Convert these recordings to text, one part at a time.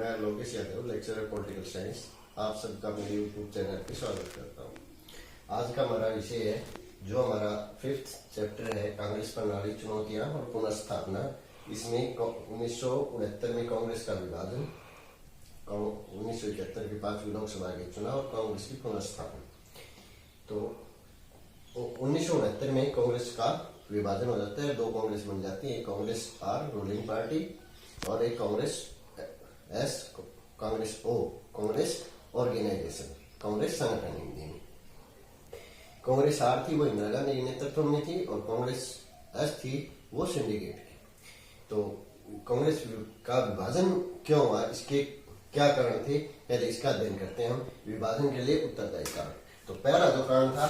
मैं Lokesh Yadav, lecturer political science, आप सबका मेरे यूट्यूब चैनल पे स्वागत करता हूँ। आज का हमारा विषय है, जो हमारा 5th चैप्टर है, कांग्रेस प्रणाली, चुनौतियां और पुनर्स्थापना। इसमें 1969 में कांग्रेस का विभाजन, 1971 के 5वीं लोकसभा के चुनाव और कांग्रेस की पुनर्स्थापना। तो 1969 में कांग्रेस का विभाजन हो जाता है, दो कांग्रेस बन जाती है, कांग्रेस आर रूलिंग पार्टी और एक कांग्रेस एस, कांग्रेस ओ, कांग्रेस ऑर्गेनाइजेशन, कांग्रेस संगठन हिंदी में। कांग्रेस आर थी वो इंदिरा गांधी के नेतृत्व में थी और कांग्रेस एस थी वो सिंडिकेट की। तो कांग्रेस का विभाजन क्यों हुआ, इसके क्या कारण थे, पहले इसका अध्ययन करते हैं हम। विभाजन के लिए उत्तरदायी कारण। तो पहला जो कारण था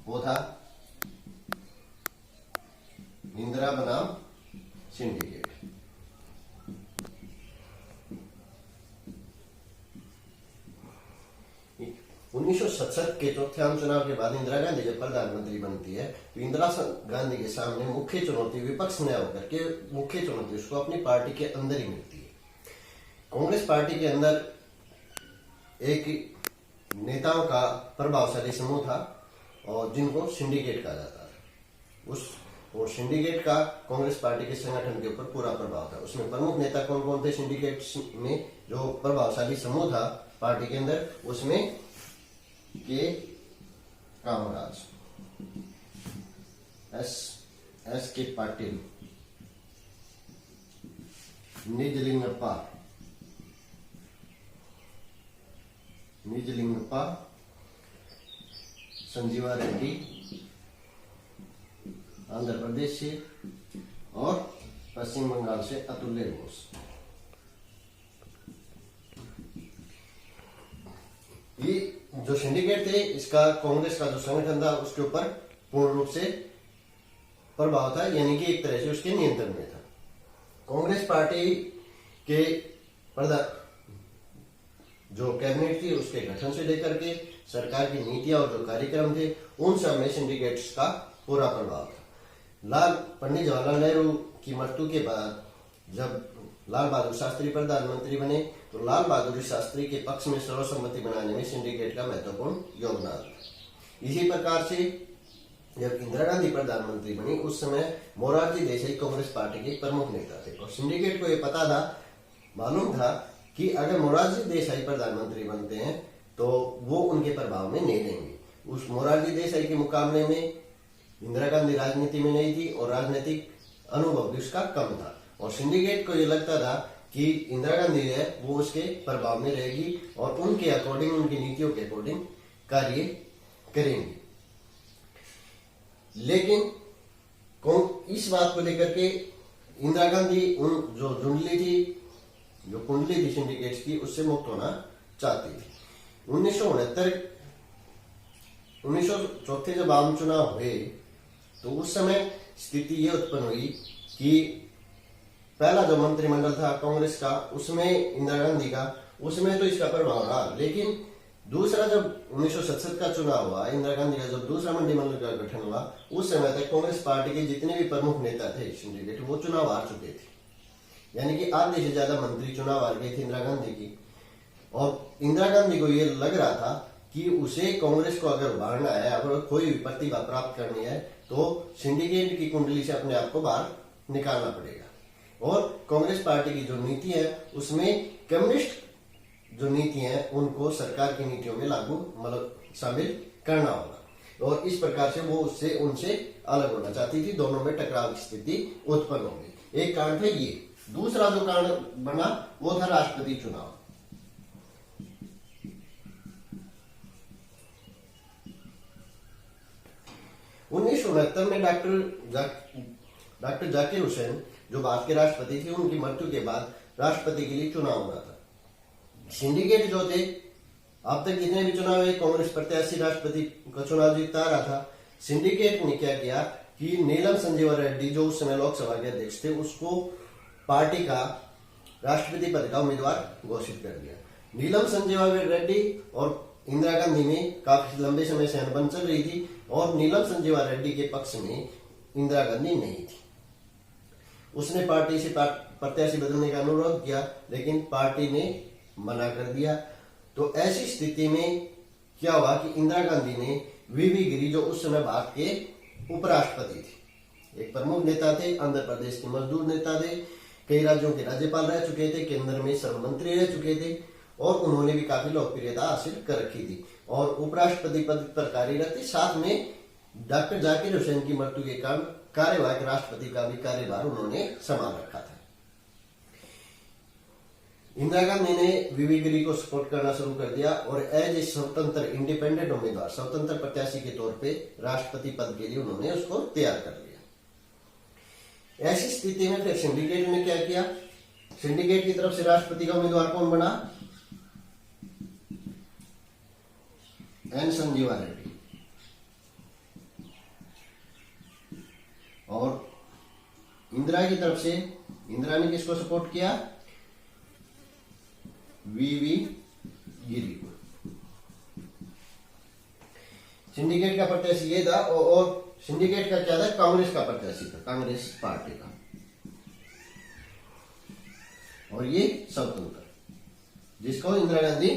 वो था इंदिरा बनाम सिंडिकेट। 1967 के चौथे आम चुनाव के बाद इंदिरा गांधी जब प्रधानमंत्री बनती है तो इंदिरा गांधी के सामने मुख्य चुनौती विपक्ष में होकर के मुख्य चुनौती उसको अपनी पार्टी के अंदर ही मिलती है। कांग्रेस पार्टी के अंदर एक नेताओं का प्रभावशाली समूह था और जिनको सिंडिकेट कहा जाता था। और सिंडिकेट का कांग्रेस पार्टी के संगठन के ऊपर पूरा प्रभाव था। उसमें प्रमुख नेता कौन कौन थे सिंडिकेट में, जो प्रभावशाली समूह था पार्टी के अंदर, उसमें के कामराज, एस के पाटिल, निजलिंगप्पा, संजीवा रेड्डी आंध्र प्रदेश से और पश्चिम बंगाल से अतुल्य घोष। ये जो सिंडिकेट थे, इसका कांग्रेस का जो संगठन था उसके ऊपर पूर्ण रूप से प्रभाव था, यानी कि एक तरह से उसके नियंत्रण में था। कांग्रेस पार्टी के जो कैबिनेट थी उसके गठन से लेकर के सरकार की नीतियां और जो कार्यक्रम थे उन सब में सिंडिकेट्स का पूरा प्रभाव था। पंडित जवाहरलाल नेहरू की मृत्यु के बाद जब लाल बहादुर शास्त्री प्रधानमंत्री बने तो लाल बहादुर शास्त्री के पक्ष में सर्वसम्मति बनाने में सिंडिकेट का महत्वपूर्ण योगदान था। इसी प्रकार से जब इंदिरा गांधी प्रधानमंत्री बनी उस समय मोरारजी देसाई कांग्रेस पार्टी के प्रमुख नेता थे और सिंडिकेट को यह पता था, मालूम था कि अगर मोरारजी देसाई प्रधानमंत्री बनते हैं तो वो उनके प्रभाव में नहीं रहेंगे। उस मोरारजी देसाई के मुकाबले में इंदिरा गांधी राजनीति में नहीं थी और राजनीतिक अनुभव भी उसका कम था और सिंडिकेट को यह लगता था कि इंदिरा गांधी है वो उसके प्रभाव में रहेगी और उनके अकॉर्डिंग, उनकी नीतियों के अकॉर्डिंग कार्य करेंगे। लेकिन इस बात को लेकर के इंदिरा गांधी उन जो कुंडली थी सिंडिकेट्स की, उससे मुक्त होना चाहती थी। 1964 जब आम चुनाव हुए तो उस समय स्थिति यह उत्पन्न हुई कि पहला जो मंत्रिमंडल था कांग्रेस का उसमें इंदिरा गांधी का, उसमें तो इसका प्रभाव रहा, लेकिन दूसरा जब 1967 का चुनाव हुआ, इंदिरा गांधी का जब दूसरा मंत्रिमंडल का गठन हुआ, उस समय तक कांग्रेस पार्टी के जितने भी प्रमुख नेता थे सिंडिकेट, वो चुनाव हार चुके थे। यानी कि आधे से ज्यादा मंत्री चुनाव हार गए थे इंदिरा गांधी की। और इंदिरा गांधी को ये लग रहा था कि उसे कांग्रेस को अगर उभारना है, अगर कोई भी प्रतिभा प्राप्त करनी है तो सिंडिकेट की कुंडली से अपने आप को बाहर निकालना पड़ेगा और कांग्रेस पार्टी की जो नीति है उसमें कम्युनिस्ट जो नीति है उनको सरकार की नीतियों में शामिल करना होगा और इस प्रकार से वो उनसे अलग होना चाहती थी। दोनों में टकराव की स्थिति उत्पन्न हो गई। एक कारण था ये। दूसरा जो कारण बना वो था राष्ट्रपति चुनाव। उन्नीस में डॉक्टर जाकिर हुसैन जो भारत के राष्ट्रपति थे, उनकी मृत्यु के बाद राष्ट्रपति के लिए चुनाव होना था। सिंडिकेट जो थे, अब तक जितने भी चुनाव है कांग्रेस प्रत्याशी राष्ट्रपति का चुनाव जीतता रहा था। सिंडिकेट ने क्या किया कि नीलम संजीवा रेड्डी जो उस समय लोकसभा के अध्यक्ष थे उसको पार्टी का राष्ट्रपति पद का उम्मीदवार घोषित कर दिया। नीलम संजीवा रेड्डी और इंदिरा गांधी में काफी लंबे समय से अनबन चल रही थी और नीलम संजीवा रेड्डी के पक्ष में इंदिरा गांधी नहीं थी। उसने पार्टी से प्रत्याशी बदलने का अनुरोध किया, लेकिन पार्टी ने मना कर दिया। तो ऐसी स्थिति में क्या हुआ कि इंदिरा गांधी ने वीवी गिरी, जो उस समय भारत के उपराष्ट्रपति थे, एक प्रमुख नेता थे, आंध्र प्रदेश के मजदूर नेता थे, कई राज्यों के राज्यपाल रह चुके थे, केंद्र में श्रम मंत्री रह चुके थे और उन्होंने भी काफी लोकप्रियता हासिल कर रखी थी और उपराष्ट्रपति पद पर कार्यरत थे। साथ में डॉक्टर जाकिर हुसैन की मृत्यु के कारण कार्यवाहक राष्ट्रपति का भी कार्यभार उन्होंने संभाल रखा था। इंदिरा गांधी ने वीवी गिरी को सपोर्ट करना शुरू कर दिया और एज ए स्वतंत्र इंडिपेंडेंट उम्मीदवार, स्वतंत्र प्रत्याशी के तौर पे राष्ट्रपति पद के लिए उन्होंने उसको तैयार कर लिया। ऐसी स्थिति में फिर सिंडिकेट ने क्या किया, सिंडिकेट की तरफ से राष्ट्रपति का उम्मीदवार कौन बना, एन संजीवा रेड्डी। और इंदिरा की तरफ से इंदिरा ने किसको सपोर्ट किया, वीवी गिरी को। सिंडिकेट का प्रत्याशी ये था और सिंडिकेट का क्या था, कांग्रेस का प्रत्याशी था, कांग्रेस पार्टी का, और ये स्वतंत्र, जिसको इंदिरा गांधी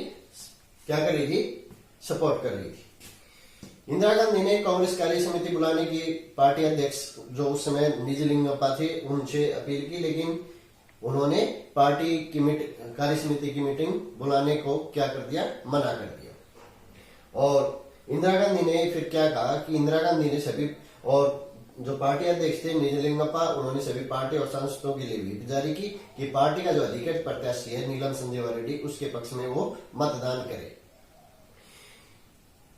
क्या कर रही थी, सपोर्ट कर रही थी। इंदिरा गांधी ने कांग्रेस कार्य समिति बुलाने की पार्टी अध्यक्ष जो उस समय निजलिंगप्पा थे उनसे अपील की, लेकिन उन्होंने पार्टी की कार्य समिति की मीटिंग बुलाने को क्या कर दिया, मना कर दिया। और इंदिरा गांधी ने फिर क्या कहा कि इंदिरा गांधी ने सभी, और जो पार्टी अध्यक्ष थे निजलिंगप्पा, उन्होंने सभी पार्टी और सांसदों के लिए व्हिप जारी की कि पार्टी का जो अधिकृत प्रत्याशी है नीलम संजीवा रेड्डी, उसके पक्ष में वो मतदान करे।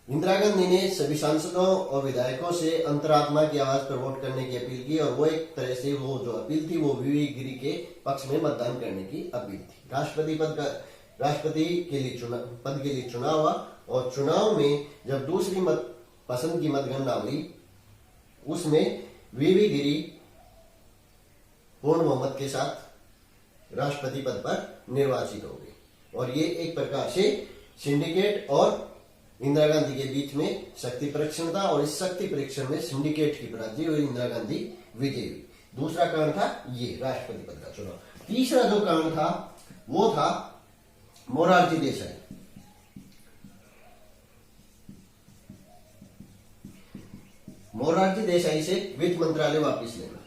इंदिरा गांधी ने सभी सांसदों और विधायकों से अंतरात्मा की आवाज पर वोट करने की अपील की और वो एक तरह से वो जो अपील थी वो वीवी गिरी के पक्ष में मतदान करने की अपील थी। राष्ट्रपति के लिए पद के लिए चुनाव हुआ और चुनाव में जब दूसरी पसंद की मतगणना हुई उसमें वीवी गिरी पूर्ण बहुमत के साथ राष्ट्रपति पद पर निर्वाचित हो गई और ये एक प्रकार से सिंडिकेट और इंदिरा गांधी के बीच में शक्ति परीक्षण था और इस शक्ति परीक्षण में सिंडिकेट की पराजय और इंदिरा गांधी विजयी हुई। दूसरा कारण था ये राष्ट्रपति पद का चुनाव। तीसरा जो कारण था वो था मोरारजी देसाई। मोरारजी देसाई से वित्त मंत्रालय वापस लेना।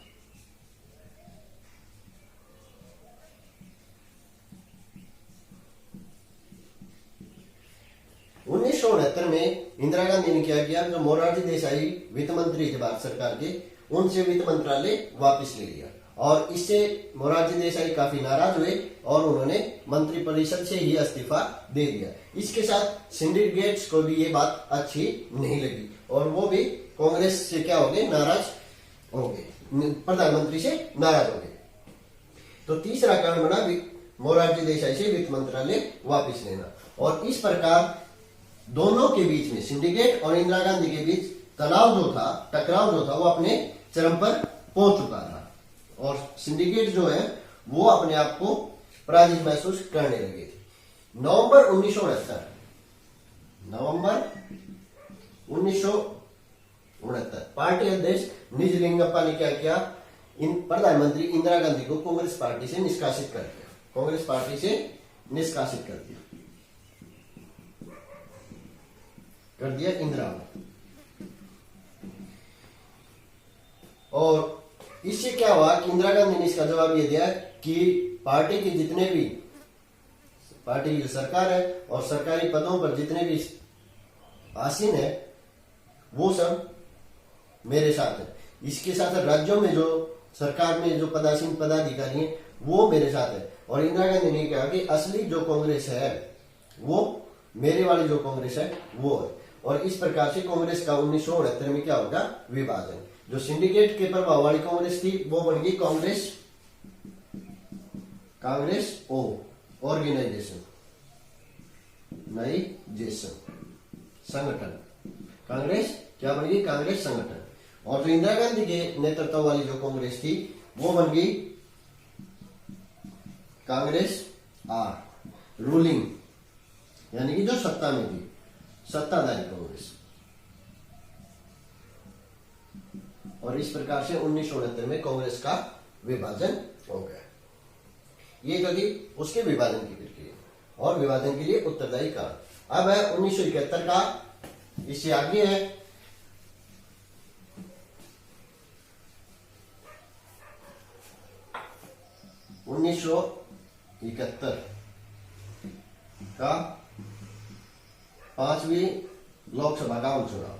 में इंदिरा गांधी ने क्या किया, जो मोरारजी देसाई वित्त मंत्री थे भारत सरकार के, उनसे वित्त मंत्रालय वापस ले लिया और इससे मोरारजी देसाई काफी नाराज हुए और उन्होंने मंत्री परिषद से ही इस्तीफा दे दिया। इसके साथ सिंडिकेट्स को भी ये बात अच्छी नहीं लगी और वो भी कांग्रेस से क्या हो गए, नाराज हो गए, प्रधानमंत्री से नाराज हो गए। तो तीसरा कारण बना मोरारजी देसाई से वित्त मंत्रालय वापस लेना और इस प्रकार दोनों के बीच में, सिंडिकेट और इंदिरा गांधी के बीच तनाव जो था, टकराव जो था, वो अपने चरम पर पहुंच चुका था और सिंडिकेट जो है वो अपने आप को पराजित महसूस करने लगे थे। नवंबर 1969 पार्टी अध्यक्ष निजलिंगप्पा ने क्या किया, प्रधानमंत्री इंदिरा गांधी को कांग्रेस पार्टी से निष्कासित कर दिया, कांग्रेस पार्टी से निष्कासित कर दिया इंदिरा ने। और इससे क्या हुआ कि इंदिरा गांधी ने इसका जवाब ये दिया कि पार्टी के जितने भी, पार्टी की जो सरकार है और सरकारी पदों पर जितने भी आसीन है वो सब मेरे साथ है। इसके साथ राज्यों में जो सरकार में जो पदासीन पदाधिकारी हैं वो मेरे साथ है। और इंदिरा गांधी ने कहा कि असली जो कांग्रेस है वो मेरे वाली जो कांग्रेस है वो है। और इस प्रकार से कांग्रेस का 1969 में क्या होगा, विभाजन। जो सिंडिकेट के प्रभाव वाली कांग्रेस थी वो बन गई कांग्रेस ओ ऑर्गेनाइजेशन, संगठन। कांग्रेस क्या बन गई, कांग्रेस संगठन। और जो इंदिरा गांधी के नेतृत्व वाली जो कांग्रेस थी वो बन गई कांग्रेस आर, रूलिंग, यानी कि जो सत्ता में थी, सत्ताधारी कांग्रेस। और इस प्रकार से 1969 में कांग्रेस का विभाजन हो गया। ये क्योंकि उसके विभाजन की प्रक्रिया और विभाजन के लिए उत्तरदायी कारण। अब है 1971 का, इससे आगे है 1971 का 5वीं लोकसभा का आम चुनाव।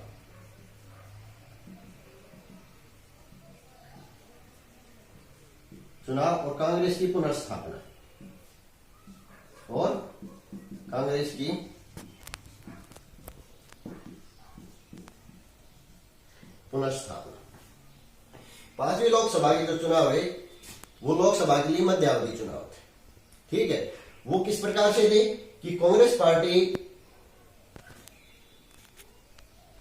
और कांग्रेस की पुनर्स्थापना, और कांग्रेस की पुनर्स्थापना। 5वीं लोकसभा के जो चुनाव है वो लोकसभा के लिए मध्यावधि चुनाव थे। ठीक है, वो किस प्रकार से थे कि कांग्रेस पार्टी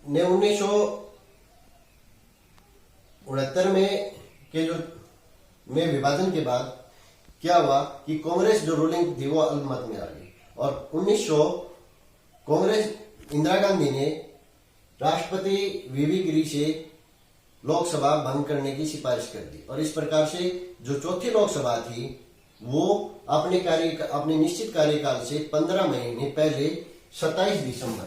ने 1969 में के जो में विभाजन के बाद क्या हुआ कि कांग्रेस जो रूलिंग थी वो अल्पमत में आ गई, और 1900 कांग्रेस इंदिरा गांधी ने राष्ट्रपति वीवी गिरी से लोकसभा भंग करने की सिफारिश कर दी, और इस प्रकार से जो चौथी लोकसभा थी वो अपने निश्चित कार्यकाल से 15 महीने पहले 27 दिसंबर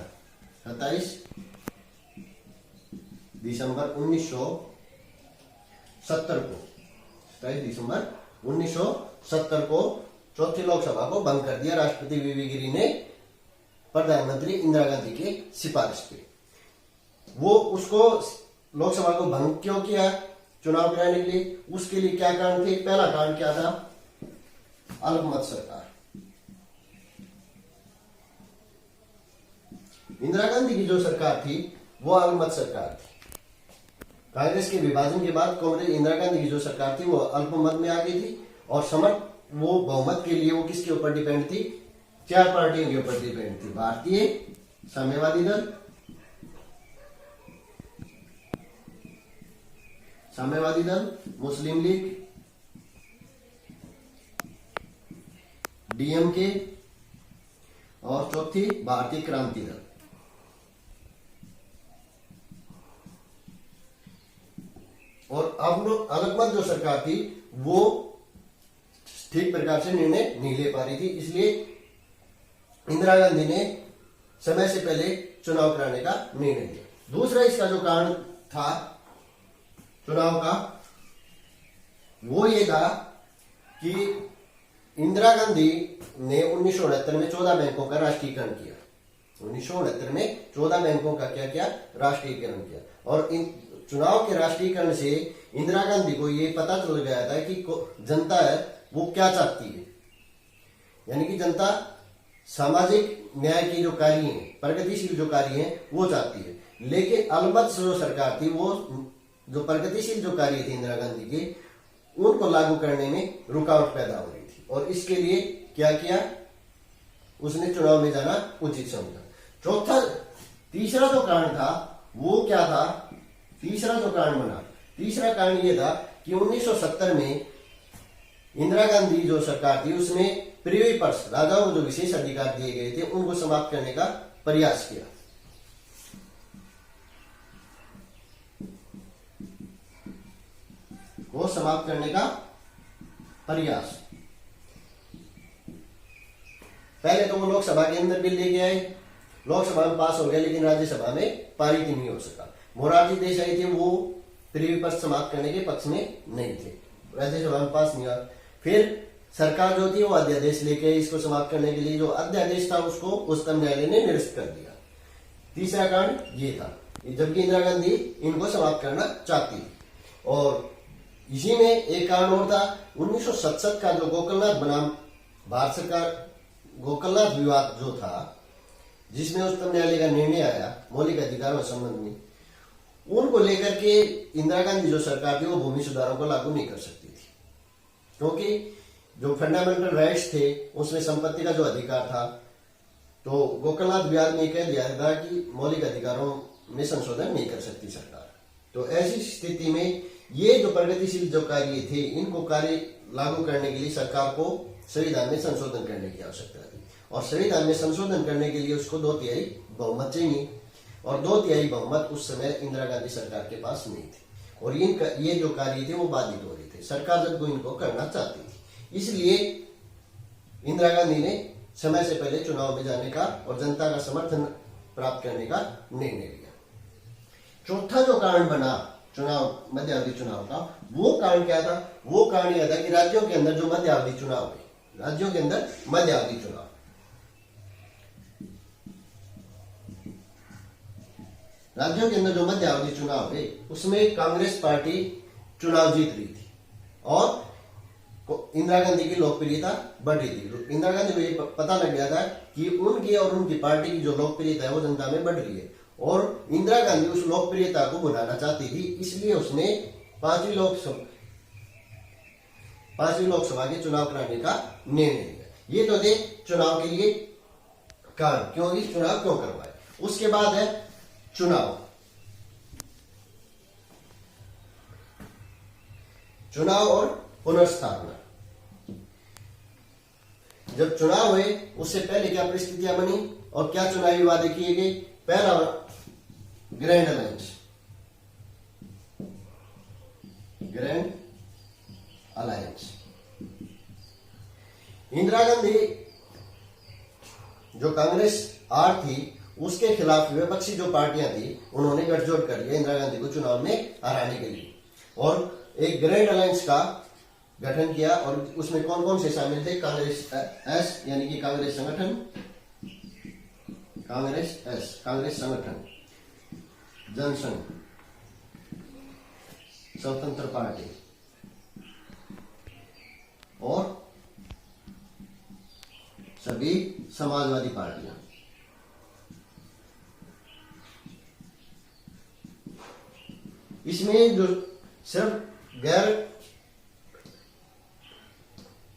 1970 को चौथी लोकसभा को भंग कर दिया, राष्ट्रपति वीवी गिरी ने प्रधानमंत्री इंदिरा गांधी के सिफारिश पे। वो उसको लोकसभा को भंग क्यों किया चुनाव कराने के लिए, उसके लिए क्या कारण थे? पहला कारण क्या था? अल्पमत सरकार। इंदिरा गांधी की जो सरकार थी वो अल्पमत सरकार थी। कांग्रेस के विभाजन के बाद कांग्रेस इंदिरा गांधी की जो सरकार थी वो अल्पमत में आ गई थी, और वो बहुमत के लिए वो किसके ऊपर डिपेंड थी? 4 पार्टियों के ऊपर डिपेंड थी। भारतीय साम्यवादी दल, मुस्लिम लीग, डीएमके, और चौथी भारतीय क्रांति दल। और अब अल्पमत जो सरकार थी वो ठीक प्रकार से निर्णय नहीं ले पा रही थी, इसलिए इंदिरा गांधी ने समय से पहले चुनाव कराने का निर्णय लिया। दूसरा इसका जो कारण था चुनाव का वो ये था कि इंदिरा गांधी ने 1969 में 14 बैंकों का राष्ट्रीयकरण किया। 1969 में 14 बैंकों का क्या किया? राष्ट्रीयकरण किया। और इन चुनाव के राष्ट्रीयकरण से इंदिरा गांधी को ये पता चल गया था कि जनता है वो क्या चाहती है, यानी कि जनता सामाजिक न्याय की जो कार्य है, प्रगतिशील जो कार्य है वो चाहती है। लेकिन अल्पमत जो सरकार थी वो जो प्रगतिशील जो कार्य थे इंदिरा गांधी के, उनको लागू करने में रुकावट पैदा हो रही थी, और इसके लिए क्या किया? उसने चुनाव में जाना उचित समझा। तीसरा जो कारण था वो क्या था? तीसरा कारण ये था कि 1970 में इंदिरा गांधी जो सरकार थी उसने प्रिवी पर्स, राजाओं को जो विशेष अधिकार दिए गए थे उनको समाप्त करने का प्रयास किया। पहले तो वो लोकसभा के अंदर बिल लेके आए, लोकसभा में पास हो गया, लेकिन राज्यसभा में पारित ही नहीं हो सका। मोरारजी देसाई थे वो प्रिवी पर्स समाप्त करने के पक्ष में नहीं थे, राज्यसभा में पास नहीं हुआ। फिर सरकार जो थी वो अध्यादेश लेके इसको समाप्त करने के लिए जो अध्यादेश था उसको उच्चतम न्यायालय ने निरस्त कर दिया। तीसरा कारण ये था, जबकि इंदिरा गांधी इनको समाप्त करना चाहती थी। और इसी में एक कारण और था, 1967 का जो गोकलनाथ बनाम भारत सरकार गोकलनाथ विवाद जो था, जिसमें उच्चतम न्यायालय का निर्णय आया मौलिक अधिकारों के संबंध में, उनको लेकर के इंदिरा गांधी जो सरकार थी वो भूमि सुधारों को लागू नहीं कर सकती थी, क्योंकि जो फंडामेंटल राइट्स थे उसमें संपत्ति का जो अधिकार था, तो गोकलनाथ विवाद में कह दिया था कि मौलिक अधिकारों में संशोधन नहीं कर सकती सरकार। तो ऐसी स्थिति में ये जो प्रगतिशील जो कार्य थे इनको कार्य लागू करने के लिए सरकार को संविधान में संशोधन करने की आवश्यकता थी, और संविधान में संशोधन करने के लिए उसको 2/3 बहुमत चाहिए, और 2/3 बहुमत उस समय इंदिरा गांधी सरकार के पास नहीं थे, और ये जो कार्य थे वो बाधित हो रहे थे। सरकार जब इनको करना चाहती थी, इसलिए इंदिरा गांधी ने समय से पहले चुनाव में जाने का और जनता का समर्थन प्राप्त करने का निर्णय लिया। चौथा जो कारण बना चुनाव, मध्यावधि चुनाव का, वो कारण क्या था? वो कारण यह था कि राज्यों के अंदर जो मध्यावधि चुनाव हुए, राज्यों के अंदर मध्यावधि चुनाव, राज्यों के अंदर जो मध्यावधि चुनाव हुए उसमें कांग्रेस पार्टी चुनाव जीत रही थी और इंदिरा गांधी की लोकप्रियता बढ़ रही थी। इंदिरा गांधी को ये पता लग गया था कि उनकी और उनकी पार्टी की जो लोकप्रियता है वो जनता में बढ़ रही है और इंदिरा गांधी उस लोकप्रियता को बढ़ाना चाहती थी, इसलिए उसने पांचवी लोकसभा के चुनाव कराने का निर्णय लिया। ये तो थे चुनाव के लिए कारण, क्योंकि चुनाव क्यों करवाए। उसके बाद है चुनाव और पुनर्स्थापना। जब चुनाव हुए उससे पहले क्या परिस्थितियां बनी और क्या चुनावी वादे किए गए? पहला, ग्रैंड अलायंस। इंदिरा गांधी जो कांग्रेस आर थी उसके खिलाफ विपक्षी जो पार्टियां थी उन्होंने गठजोड़ कर लिया इंदिरा गांधी को चुनाव में हराने के लिए और एक ग्रैंड अलायंस का गठन किया। और उसमें कौन कौन से शामिल थे? कांग्रेस एस यानी कि कांग्रेस संगठन, कांग्रेस एस कांग्रेस संगठन, जनसंघ, स्वतंत्र पार्टी और सभी समाजवादी पार्टियां। इसमें जो सिर्फ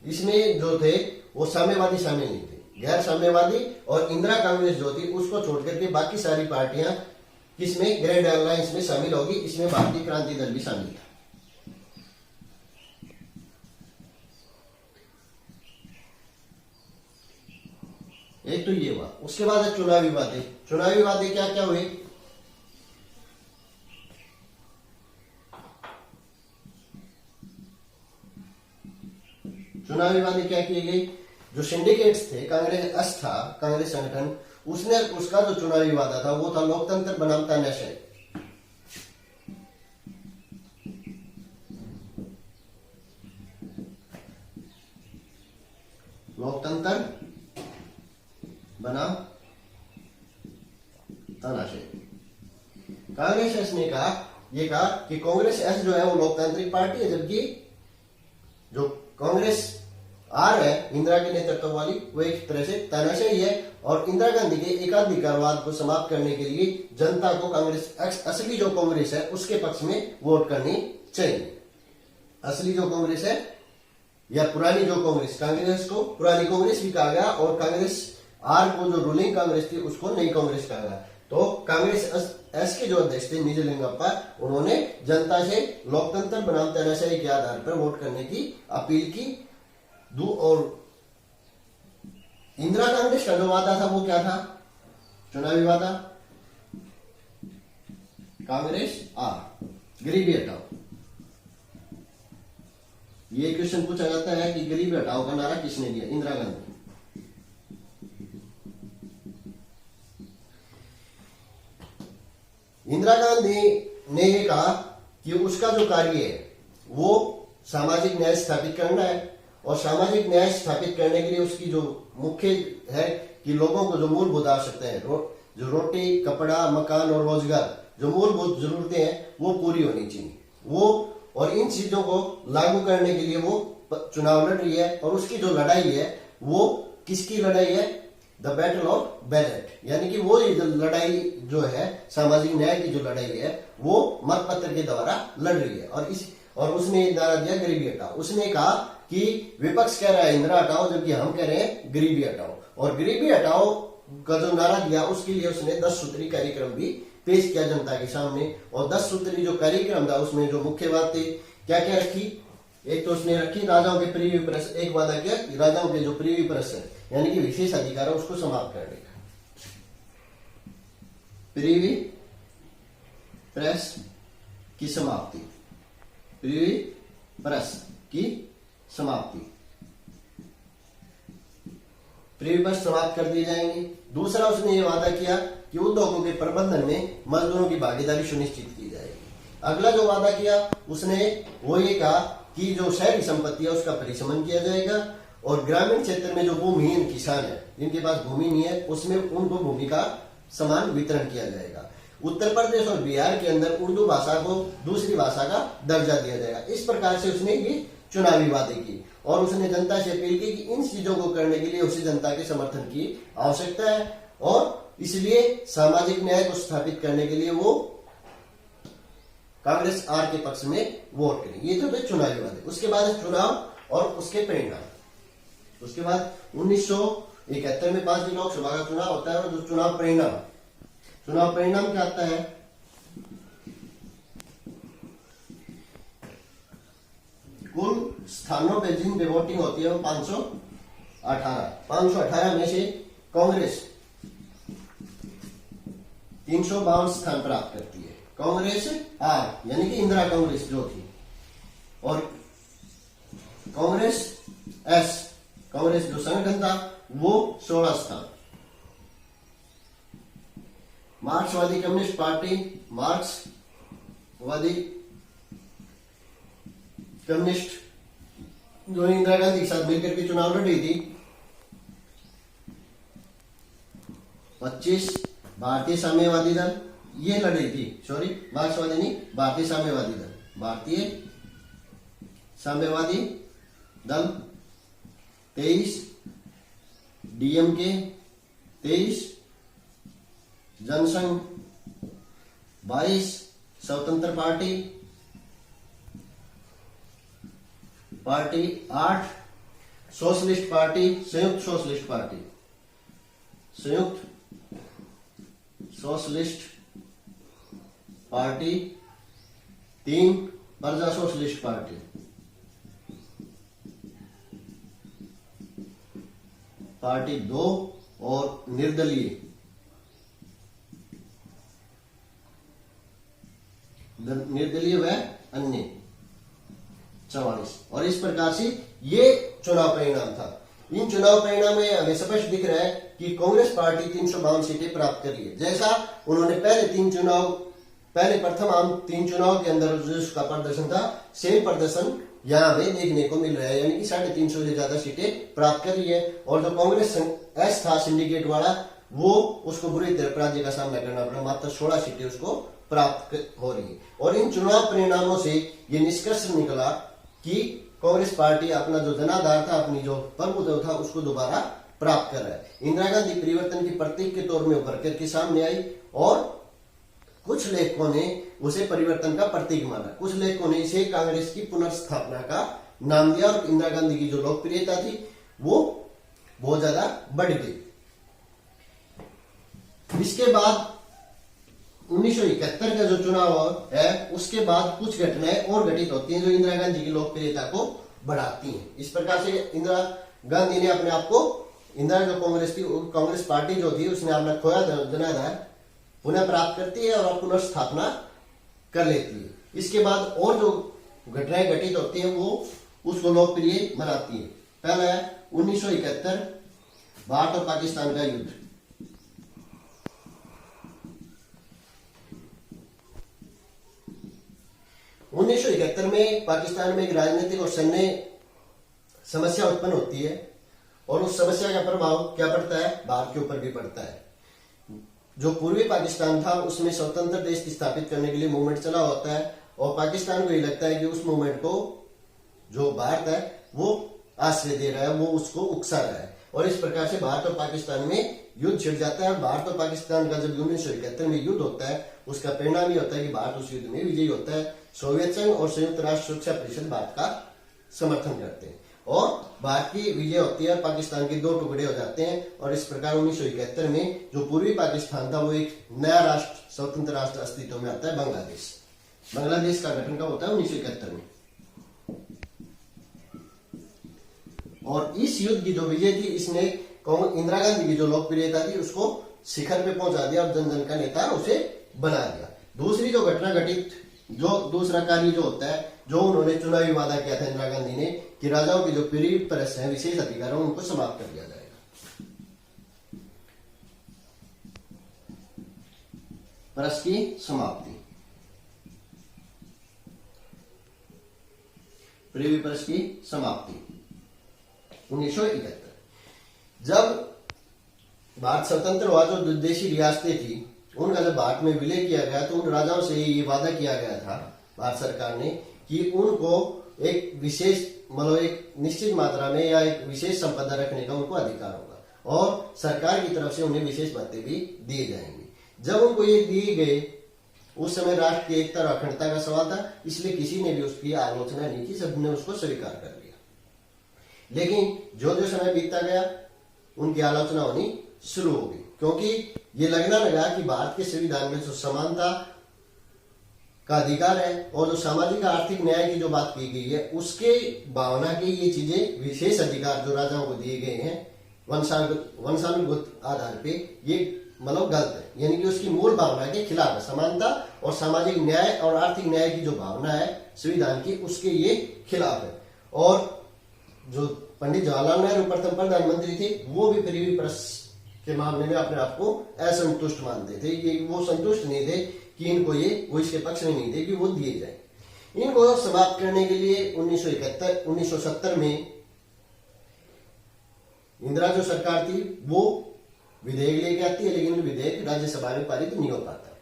इसमें जो थे वो साम्यवादी शामिल नहीं थे, गैर साम्यवादी और इंदिरा कांग्रेस जो थी उसको छोड़ करके बाकी सारी पार्टियां किसमें? ग्रैंड अलायंस में शामिल होगी। इसमें भारतीय क्रांति दल भी शामिल था। एक तो ये हुआ। उसके बाद है चुनावी वादे। चुनावी वादे क्या क्या हुए? चुनावी वादे क्या किए गए? जो सिंडिकेट्स थे, कांग्रेस एस था, कांग्रेस संगठन, उसने उसका जो चुनावी वादा था वो था लोकतंत्र बनाम तानाशाही। लोकतंत्र बनाम तानाशाही। कांग्रेस एस ने कहा कि कांग्रेस एस जो है वो लोकतांत्रिक पार्टी है, जबकि जो कांग्रेस आर है इंदिरा के नेतृत्व वाली वो एक तरह से तानाशाही है और इंदिरा गांधी के एकाधिकारवाद को समाप्त करने के लिए जनता को कांग्रेस असली जो कांग्रेस है उसके पक्ष में वोट करनी चाहिए। असली जो कांग्रेस है या पुरानी जो कांग्रेस को पुरानी कांग्रेस भी कहा गया और कांग्रेस आर को जो रूलिंग कांग्रेस थी उसको नई कांग्रेस कहा गया। तो कांग्रेस एस के जो अध्यक्ष थे निजलिंगप्पा, उन्होंने जनता से लोकतंत्र बनाम तानाशाही के आधार पर वोट करने की अपील की। और इंदिरा कांग्रेस का जो वादा था वो क्या था? चुनावी वादा, कांग्रेस आर, गरीबी हटाओ। ये क्वेश्चन पूछा जाता है कि गरीबी हटाओ का नारा किसने दिया? इंदिरा गांधी। इंदिरा गांधी ने ये कहा कि उसका जो कार्य है वो सामाजिक न्याय स्थापित करना है और सामाजिक न्याय स्थापित करने के लिए उसकी जो मुख्य है कि लोगों को जो मूलभूत आवश्यकताएं हैं, जो रोटी, कपड़ा, मकान और रोजगार, जो मूलभूत जरूरतें हैं वो पूरी होनी चाहिए। वो और इन चीजों को लागू करने के लिए वो चुनाव लड़ रही है और उसकी जो लड़ाई है वो किसकी लड़ाई है? द बैटल ऑफ बैलेट, यानी कि वो लड़ाई जो है सामाजिक न्याय की जो लड़ाई है वो मतपत्र के द्वारा लड़ रही है। और उसने नारा दिया गरीबी हटाओ। उसने कहा कि विपक्ष कह रहा है इंदिरा हटाओ, जबकि हम कह रहे हैं गरीबी हटाओ। और गरीबी हटाओ का जो नारा दिया उसके लिए उसने 10 सूत्री कार्यक्रम भी पेश किया जनता के सामने। और 10 सूत्री जो कार्यक्रम था उसमें जो मुख्य बात थी क्या क्या रखी? एक तो उसने रखी राजाओं के प्रीवी प्रेस, एक वादा किया कि राजाओं के जो प्रीवी प्रेस है यानी कि विशेष अधिकार है उसको समाप्त करने का। प्रीवी प्रेस की समाप्ति, प्रीवी प्रेस की समाप्ति। फ्री बस समाप्त कर दिए जाएंगे। दूसरा उसने ये वादा किया कि उद्योगों के प्रबंधन में मजदूरों की भागीदारी सुनिश्चित की जाएगी। अगला जो वादा किया उसने वो ये कहा कि जो शहरी संपत्ति है उसका परिसमन किया जाएगा और ग्रामीण क्षेत्र में जो भूमिहीन किसान है जिनके पास भूमि नहीं है उसमें उनको भूमि का समान वितरण किया जाएगा। उत्तर प्रदेश और बिहार के अंदर उर्दू भाषा को दूसरी भाषा का दर्जा दिया जाएगा। इस प्रकार से उसने ये चुनावी वादे की और उसने जनता से अपील की कि इन चीजों को करने के लिए उसे जनता के समर्थन की आवश्यकता है और इसलिए सामाजिक न्याय को स्थापित करने के लिए वो कांग्रेस आर के पक्ष में वोट करें। ये तो चुनावी वादे। उसके बाद चुनाव और उसके परिणाम। उसके बाद 1971 में 5वीं लोकसभा का चुनाव होता है और जो चुनाव परिणाम क्या आता है? कुल स्थानों पे जिन पे वोटिंग होती है वो 518 में से कांग्रेस 352 स्थान प्राप्त करती है। कांग्रेस आर यानी कि इंदिरा कांग्रेस जो थी और कांग्रेस एस कांग्रेस जो संगठन था वो 16 स्थान। मार्क्सवादी कम्युनिस्ट पार्टी मार्क्सवादी कम्युनिस्ट जो इंदिरा गांधी के साथ मिलकर के चुनाव लड़ी थी 25 भारतीय साम्यवादी दल ये लड़ी थी, सॉरी मार्क्सवादी नहीं, भारतीय साम्यवादी दल 23, डीएमके 23, जनसंघ 22, स्वतंत्र पार्टी 8, सोशलिस्ट पार्टी संयुक्त सोशलिस्ट पार्टी 3, प्रजा सोशलिस्ट पार्टी 2 और निर्दलीय व अन्य 44। और इस प्रकार से ये चुनाव परिणाम था। इन चुनाव परिणाम में हमें स्पष्ट दिख रहा है कि कांग्रेस पार्टी 352 सीटें प्राप्त करी है। जैसा उन्होंने प्रथम आम 3 चुनाव के अंदर जिसका प्रदर्शन था सेम प्रदर्शन यहाँ हमें देखने को मिल रहा है, यानी कि 350 से ज्यादा सीटें प्राप्त करी है। और जो कांग्रेस एस था सिंडिकेट वाला वो उसको बुरी तरह पराजय का सामना करना पड़ा, मात्र 16 सीटें उसको प्राप्त हो रही है। और इन चुनाव परिणामों से ये निष्कर्ष निकला कि कांग्रेस पार्टी अपना जो जनाधार था, अपनी जो प्रभुत्व था उसको दोबारा प्राप्त कर रहा है। इंदिरा गांधी परिवर्तन की प्रतीक के तौर में उभर करके सामने आई और कुछ लेखकों ने उसे परिवर्तन का प्रतीक माना, कुछ लेखकों ने इसे कांग्रेस की पुनर्स्थापना का नाम दिया और इंदिरा गांधी की जो लोकप्रियता थी वो बहुत ज्यादा बढ़ गई। इसके बाद 1971 का जो चुनाव है उसके बाद कुछ घटनाएं और घटित होती हैं जो इंदिरा गांधी की लोकप्रियता को बढ़ाती हैं। इस प्रकार से इंदिरा गांधी ने अपने आप को इंदिरा जो कांग्रेस पार्टी जो थी उसने अपना खोया जनाधार पुनः प्राप्त करती है और पुनर्स्थापना कर लेती है। इसके बाद और जो घटनाएं घटित होती हैं वो उसको लोकप्रिय बनाती है। पहला है 1971 भारत और पाकिस्तान का युद्ध। उन्नीस में पाकिस्तान में एक राजनीतिक और सैन्य समस्या उत्पन्न होती है और उस समस्या का प्रभाव क्या पड़ता है? भारत के ऊपर भी पड़ता है। जो पूर्वी पाकिस्तान था उसमें स्वतंत्र देश स्थापित करने के लिए मूवमेंट चला होता है और पाकिस्तान को ये लगता है कि उस मूवमेंट को जो भारत है वो आश्रय दे रहा है, वो उसको उकसा रहा है और इस प्रकार से भारत और पाकिस्तान में युद्ध छिड़ जाता है। भारत और पाकिस्तान का जब 1971 में युद्ध होता है उसका परिणाम ये होता है कि भारत उस युद्ध में विजयी होता है। सोवियत संघ और संयुक्त राष्ट्र सुरक्षा परिषद भारत का समर्थन करते हैं और भारत की विजय होती है, पाकिस्तान के 2 टुकड़े हो जाते हैं और इस प्रकार 1971 में जो पूर्वी पाकिस्तान था वो एक नया राष्ट्र, स्वतंत्र राष्ट्र अस्तित्व में आता है, बांग्लादेश का गठन कब होता है? 1971 में। और इस युद्ध की जो विजय थी इसने इंदिरा गांधी की जो लोकप्रियता थी उसको शिखर पे पहुंचा दिया और जन जन का नेता उसे बना दिया। दूसरी जो घटना घटित, जो दूसरा कार्य जो होता है, जो उन्होंने चुनावी वादा किया था इंदिरा गांधी ने कि राजाओं की जो पीढ़ी प्रेस है, विशेष अधिकार है, उनको समाप्त कर दिया जाएगा। परस की समाप्ति, प्रिवी परस की समाप्ति 1971। जब भारत स्वतंत्र हुआ तो देशी रियासतें थी, उनका जब भारत में विलय किया गया तो उन राजाओं से ये वादा किया गया था भारत सरकार ने कि उनको एक विशेष मतलब एक निश्चित मात्रा में या एक विशेष संपदा रखने का उनको अधिकार होगा और सरकार की तरफ से उन्हें विशेष भत्ते भी दिए जाएंगे। जब उनको ये दिए गए उस समय राष्ट्र की एकता और अखंडता का सवाल था, इसलिए किसी ने भी उसकी आलोचना नहीं की, सबने उसको स्वीकार कर लिया। लेकिन जो जो समय बीतता गया उनकी आलोचना होनी शुरू हो गई, क्योंकि ये लगना लगा कि भारत के संविधान में जो समानता का अधिकार है और जो सामाजिक आर्थिक न्याय की जो बात की गई है उसके भावना के ये चीजें विशेष अधिकार जो राजाओं को दिए गए हैं वंशानुगत आधार पे, ये मतलब गलत है, यानी कि उसकी मूल भावना के खिलाफ है। समानता और सामाजिक न्याय और आर्थिक न्याय की जो भावना है संविधान की उसके ये खिलाफ है। और जो पंडित जवाहरलाल नेहरू प्रथम प्रधानमंत्री थे वो भी प्रिवी पर्स के मामले में अपने आप को असंतुष्ट मानते थे, ये वो संतुष्ट नहीं थे कि इनको ये वो इसके पक्ष में नहीं थे कि वो दिए जाए। इनको समाप्त करने के लिए 1970 में इंदिरा जो सरकार थी वो विधेयक लेके आती है, लेकिन विधेयक राज्यसभा में पारित नहीं हो पाता।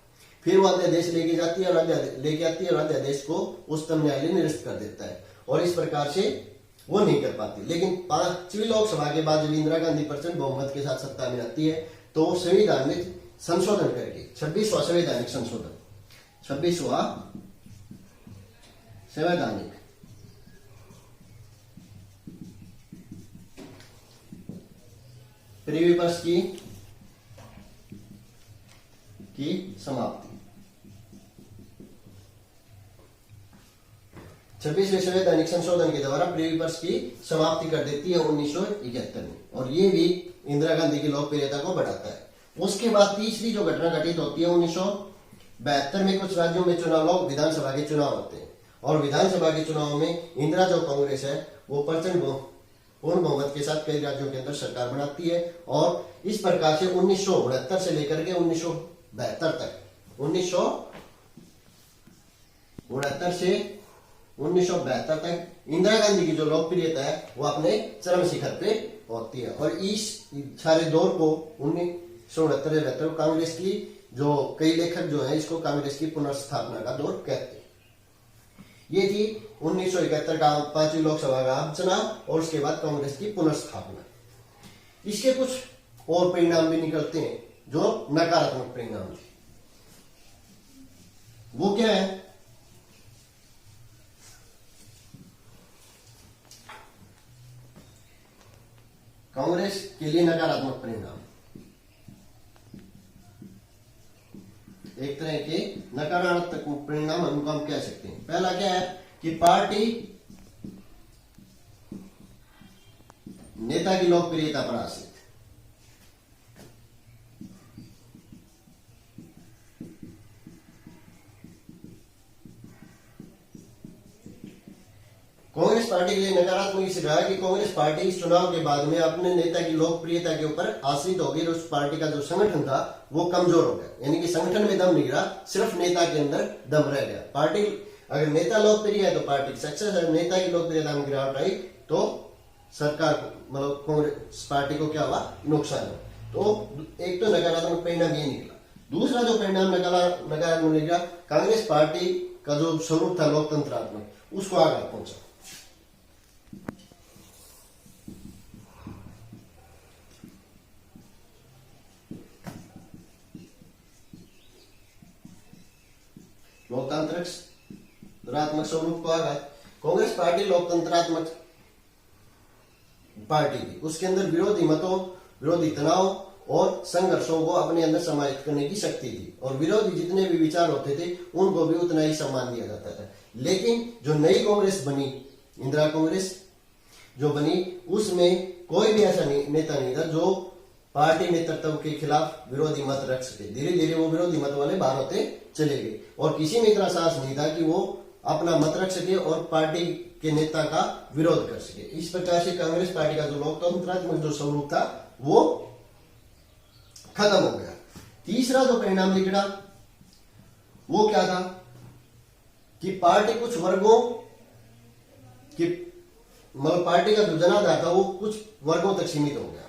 फिर वो अध्यादेश लेके जाती है और लेके आती है और अध्यादेश को उच्चतम न्यायालय निरस्त कर देता है और इस प्रकार से वो नहीं कर पाती। लेकिन 5वीं लोकसभा के बाद जब इंदिरा गांधी प्रचंड बहुमत के साथ सत्ता में आती है तो संविधान में संशोधन करके 26वां संवैधानिक संशोधन 26वां संवैधानिक प्रिवी पर्स की समाप्ति 26वें संवैधानिक संशोधन के द्वारा प्रिवी पर्स की समाप्ति कर देती है 1971 में, और ये भी इंदिरा गांधी की लोकप्रियता को बढ़ाता है। उसके बाद तीसरी जो घटना घटित होती है 1972 में कुछ राज्यों में चुनाव लोग विधानसभा के चुनाव होते हैं और विधानसभा के चुनाव में इंदिरा जो कांग्रेस है वो प्रचंड पूर्ण बहुमत के साथ कई राज्यों के अंदर सरकार बनाती है और इस प्रकार से 1969 से लेकर के 1972 तक इंदिरा गांधी की जो लोकप्रियता है वो अपने चरम शिखर पे होती है। और इस सारे दौर को 1969 कांग्रेस की जो कई लेखक जो है इसको कांग्रेस की पुनर्स्थापना का दौर कहते हैं। ये थी 1971 का 5वीं लोकसभा का चुनाव और उसके बाद कांग्रेस की पुनर्स्थापना। इसके कुछ और परिणाम भी निकलते हैं जो नकारात्मक परिणाम थे। वो क्या है? कांग्रेस के लिए नकारात्मक परिणाम एक तरह के नकारात्मक परिणाम उनको हम कह सकते हैं। पहला क्या है कि पार्टी नेता की लोकप्रियता पर आश्रित। कांग्रेस पार्टी के लिए नकारात्मक इस रहा कि कांग्रेस पार्टी इस चुनाव के बाद में अपने नेता की लोकप्रियता के ऊपर आश्रित हो गई और उस पार्टी का जो संगठन था वो कमजोर हो गया, यानी कि संगठन में दम नहीं रहा, सिर्फ नेता के अंदर दम रह गया। पार्टी अगर नेता लोकप्रिय है तो पार्टी सक्सेस है, नेता की लोकप्रियता में गिरावट आई तो सरकार को मतलब कांग्रेस पार्टी को क्या हुआ? नुकसान हुआ। तो एक तो नकारात्मक परिणाम ये निकला। दूसरा जो परिणाम नकारात्मक निकला, कांग्रेस पार्टी का जो स्वरूप था लोकतंत्रात्मक उसको आगे पहुंचा। लोकतंत्रात्मक स्वरूप को आगा कांग्रेस पार्टी लोकतंत्रात्मक पार्टी थी। उसके अंदर विरोधी मतों, विरोधी तनाव और संघर्षों को अपने अंदर समाहित करने की शक्ति थी और विरोधी जितने भी विचार होते थे उनको भी उतना ही सम्मान दिया जाता था। लेकिन जो नई कांग्रेस बनी, इंदिरा कांग्रेस जो बनी, उसमें कोई भी ऐसा नेता नहीं था जो पार्टी नेतृत्व के खिलाफ विरोधी मत रख सके। धीरे धीरे वो विरोधी मत वाले बाहर होते चले गए और किसी में इतना साहस नहीं था कि वो अपना मत रख सके और पार्टी के नेता का विरोध कर सके। इस प्रकार से कांग्रेस पार्टी का जो लोकतंत्रात्मक जो स्वरूप था वो खत्म हो गया। तीसरा जो परिणाम निकला वो क्या था कि पार्टी कुछ वर्गों की, मतलब पार्टी का जो जनाधार था वो कुछ वर्गों तक सीमित हो गया।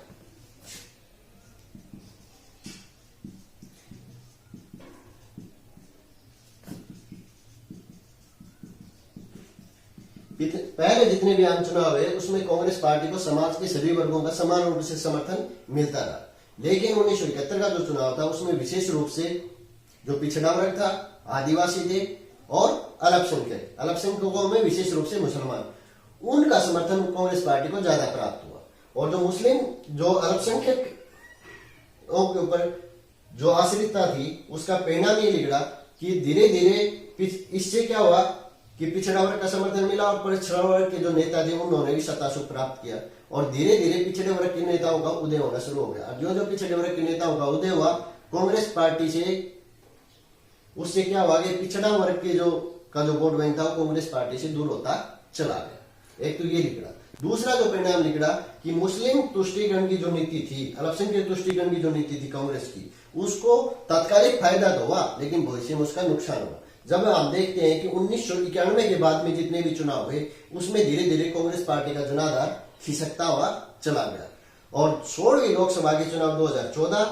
पहले जितने भी आम चुनाव है उसमें कांग्रेस पार्टी को समाज के सभी वर्गों का समान रूप से समर्थन मिलता रहा, लेकिन 1971 का जो चुनाव था उसमें विशेष रूप से जो पिछड़ा वर्ग था, आदिवासी थे और अल्पसंख्यकों में विशेष रूप से मुसलमान, उनका समर्थन कांग्रेस पार्टी को ज्यादा प्राप्त हुआ। और जो मुस्लिम, जो अल्पसंख्यक के ऊपर जो आश्रितता थी, उसका परिणाम ये निकला कि धीरे धीरे इससे क्या हुआ कि पिछड़ा वर्ग का समर्थन मिला और पिछड़ा वर्ग के जो नेता थे उन्होंने भी सत्ता सुख प्राप्त किया और धीरे धीरे पिछड़े वर्ग के नेताओं का उदय होना शुरू हो गया। जो जो पिछड़े वर्ग के नेताओं का उदय हुआ, कांग्रेस पार्टी से उससे क्या हुआ कि पिछड़ा वर्ग के जो वोट बैंक था वो कांग्रेस पार्टी से दूर होता चला गया। एक तो ये निकला। दूसरा जो परिणाम निकला कि मुस्लिम तुष्टीकरण की जो नीति थी, अल्पसंख्यक तुष्टीकरण की जो नीति थी कांग्रेस की, उसको तात्कालिक फायदा तो हुआ लेकिन भविष्य में उसका नुकसान हुआ। जब हम देखते हैं कि 1991 के बाद में जितने भी चुनाव हुए उसमें धीरे धीरे कांग्रेस पार्टी का जनाधार खिसकता हुआ चला गया और 16वीं लोकसभा के चुनाव 2014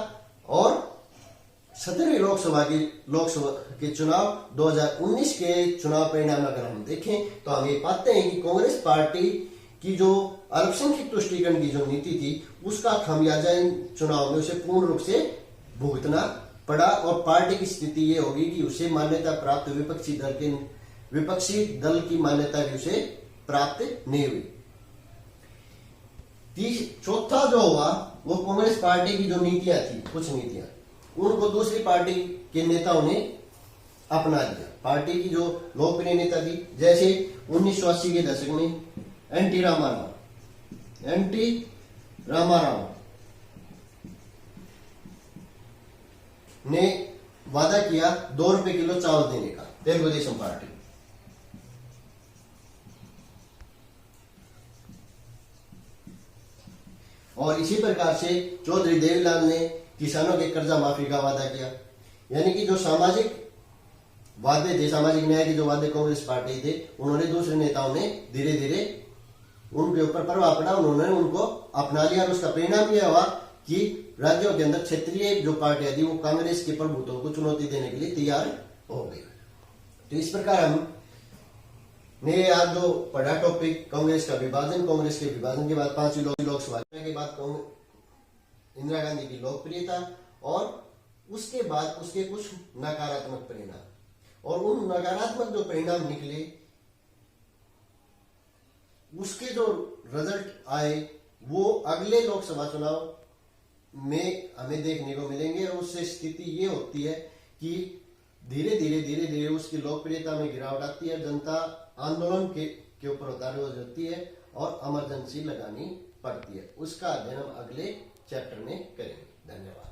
और 17वीं लोकसभा के चुनाव 2019 के चुनाव परिणाम अगर हम देखें तो हम ये पाते हैं कि कांग्रेस पार्टी की जो अल्पसंख्यक तुष्टीकरण की जो नीति थी उसका खामियाजा इन चुनाव में उसे पूर्ण रूप से भुगतना पड़ा और पार्टी की स्थिति ये होगी कि उसे मान्यता प्राप्त विपक्षी दल की मान्यता भी उसे प्राप्त नहीं हुई। चौथा जो हुआ वो कांग्रेस पार्टी की जो नीतियां थी, कुछ नीतियां, उनको दूसरी पार्टी के नेताओं ने अपना लिया। पार्टी की जो लोकप्रिय नेता थी, जैसे 1980 के दशक में एनटी रामाराव ने वादा किया 2 रुपए किलो चावल देने का, तेलुगु देशम पार्टी। और इसी प्रकार से चौधरी देवीलाल ने किसानों के कर्जा माफी का वादा किया। यानी कि जो सामाजिक वादे थे, सामाजिक न्याय के जो वादे कांग्रेस पार्टी थे, उन्होंने दूसरे नेताओं ने धीरे धीरे उनके ऊपर प्रभाव पड़ा, उन्होंने उनको अपना लिया और उसका परिणाम यह हुआ कि राज्यों के अंदर क्षेत्रीय जो पार्टियां थी वो कांग्रेस के प्रभुत्व को चुनौती देने के लिए तैयार हो गई। तो इस प्रकार हम ने आज जो पढ़ा टॉपिक कांग्रेस का विभाजन, कांग्रेस के विभाजन के बाद 5वीं लोकसभा के बाद इंदिरा गांधी की लोकप्रियता और उसके बाद उसके कुछ नकारात्मक परिणाम, और उन नकारात्मक जो परिणाम निकले उसके जो रिजल्ट आए वो अगले लोकसभा चुनाव में हमें देखने को मिलेंगे। और उससे स्थिति ये होती है कि धीरे धीरे उसकी लोकप्रियता में गिरावट आती है, जनता आंदोलन के ऊपर उतारू हो जाती है और इमरजेंसी लगानी पड़ती है। उसका अध्ययन हम अगले चैप्टर में करेंगे। धन्यवाद।